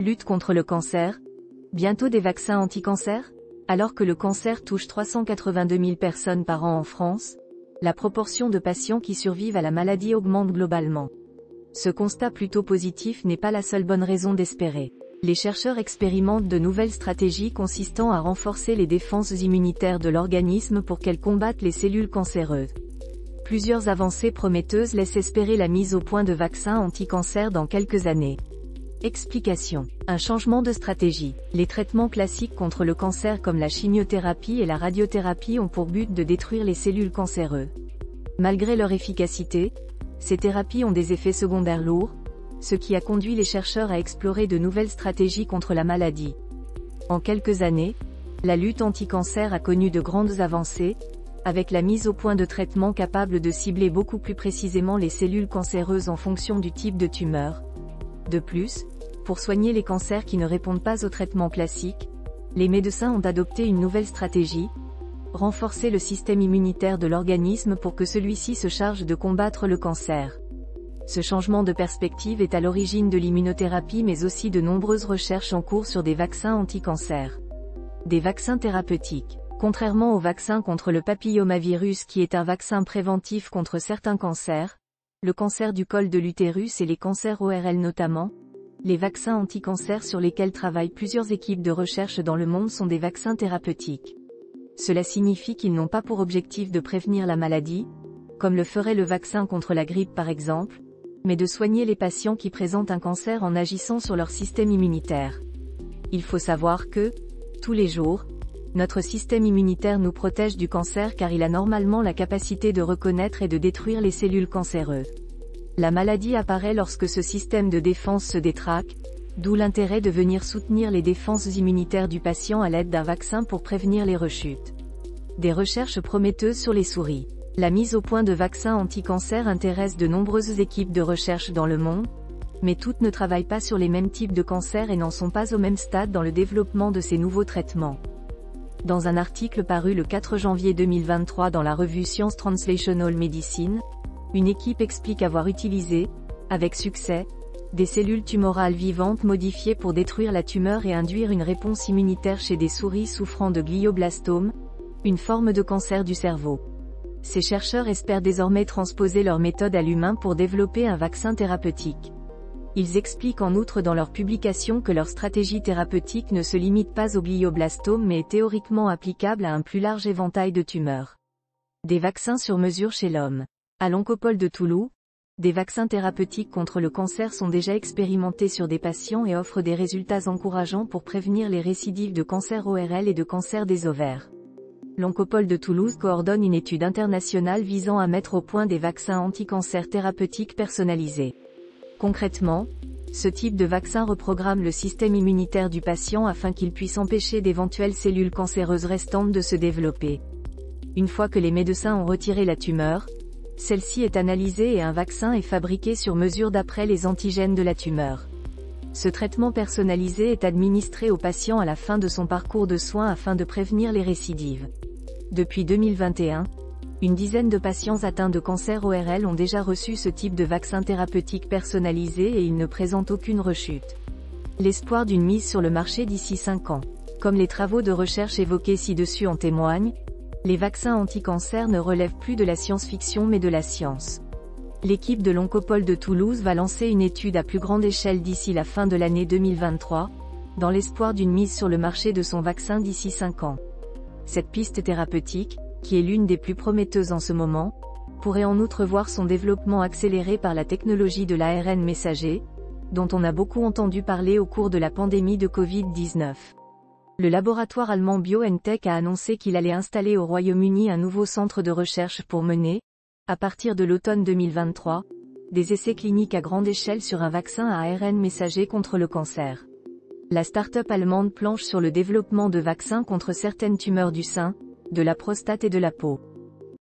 Lutte contre le cancer. Bientôt des vaccins anti-cancer? Alors que le cancer touche 382 000 personnes par an en France, la proportion de patients qui survivent à la maladie augmente globalement. Ce constat plutôt positif n'est pas la seule bonne raison d'espérer. Les chercheurs expérimentent de nouvelles stratégies consistant à renforcer les défenses immunitaires de l'organisme pour qu'elles combattent les cellules cancéreuses. Plusieurs avancées prometteuses laissent espérer la mise au point de vaccins anti-cancer dans quelques années. Explication. Un changement de stratégie. Les traitements classiques contre le cancer comme la chimiothérapie et la radiothérapie ont pour but de détruire les cellules cancéreuses. Malgré leur efficacité, ces thérapies ont des effets secondaires lourds, ce qui a conduit les chercheurs à explorer de nouvelles stratégies contre la maladie. En quelques années, la lutte anti-cancer a connu de grandes avancées, avec la mise au point de traitements capables de cibler beaucoup plus précisément les cellules cancéreuses en fonction du type de tumeur. De plus, pour soigner les cancers qui ne répondent pas au traitement classique, les médecins ont adopté une nouvelle stratégie: renforcer le système immunitaire de l'organisme pour que celui-ci se charge de combattre le cancer. Ce changement de perspective est à l'origine de l'immunothérapie mais aussi de nombreuses recherches en cours sur des vaccins anti-cancer. Des vaccins thérapeutiques. Contrairement au vaccin contre le papillomavirus qui est un vaccin préventif contre certains cancers, le cancer du col de l'utérus et les cancers ORL notamment, les vaccins anti-cancer sur lesquels travaillent plusieurs équipes de recherche dans le monde sont des vaccins thérapeutiques. Cela signifie qu'ils n'ont pas pour objectif de prévenir la maladie, comme le ferait le vaccin contre la grippe par exemple, mais de soigner les patients qui présentent un cancer en agissant sur leur système immunitaire. Il faut savoir que, tous les jours, notre système immunitaire nous protège du cancer car il a normalement la capacité de reconnaître et de détruire les cellules cancéreuses. La maladie apparaît lorsque ce système de défense se détraque, d'où l'intérêt de venir soutenir les défenses immunitaires du patient à l'aide d'un vaccin pour prévenir les rechutes. Des recherches prometteuses sur les souris. La mise au point de vaccins anti-cancer intéresse de nombreuses équipes de recherche dans le monde, mais toutes ne travaillent pas sur les mêmes types de cancers et n'en sont pas au même stade dans le développement de ces nouveaux traitements. Dans un article paru le 4 janvier 2023 dans la revue Science Translational Medicine, une équipe explique avoir utilisé, avec succès, des cellules tumorales vivantes modifiées pour détruire la tumeur et induire une réponse immunitaire chez des souris souffrant de glioblastome, une forme de cancer du cerveau. Ces chercheurs espèrent désormais transposer leur méthode à l'humain pour développer un vaccin thérapeutique. Ils expliquent en outre dans leur publication que leur stratégie thérapeutique ne se limite pas au glioblastome mais est théoriquement applicable à un plus large éventail de tumeurs. Des vaccins sur mesure chez l'homme. À l'Oncopole de Toulouse, des vaccins thérapeutiques contre le cancer sont déjà expérimentés sur des patients et offrent des résultats encourageants pour prévenir les récidives de cancer ORL et de cancer des ovaires. L'Oncopole de Toulouse coordonne une étude internationale visant à mettre au point des vaccins anti-cancer thérapeutiques personnalisés. Concrètement, ce type de vaccin reprogramme le système immunitaire du patient afin qu'il puisse empêcher d'éventuelles cellules cancéreuses restantes de se développer. Une fois que les médecins ont retiré la tumeur, celle-ci est analysée et un vaccin est fabriqué sur mesure d'après les antigènes de la tumeur. Ce traitement personnalisé est administré au patient à la fin de son parcours de soins afin de prévenir les récidives. Depuis 2021, une dizaine de patients atteints de cancer ORL ont déjà reçu ce type de vaccin thérapeutique personnalisé et ils ne présentent aucune rechute. L'espoir d'une mise sur le marché d'ici 5 ans. Comme les travaux de recherche évoqués ci-dessus en témoignent, les vaccins anti-cancer ne relèvent plus de la science-fiction mais de la science. L'équipe de l'Oncopole de Toulouse va lancer une étude à plus grande échelle d'ici la fin de l'année 2023, dans l'espoir d'une mise sur le marché de son vaccin d'ici 5 ans. Cette piste thérapeutique, qui est l'une des plus prometteuses en ce moment, pourrait en outre voir son développement accéléré par la technologie de l'ARN messager, dont on a beaucoup entendu parler au cours de la pandémie de Covid-19. Le laboratoire allemand BioNTech a annoncé qu'il allait installer au Royaume-Uni un nouveau centre de recherche pour mener, à partir de l'automne 2023, des essais cliniques à grande échelle sur un vaccin à ARN messager contre le cancer. La start-up allemande planche sur le développement de vaccins contre certaines tumeurs du sein, de la prostate et de la peau.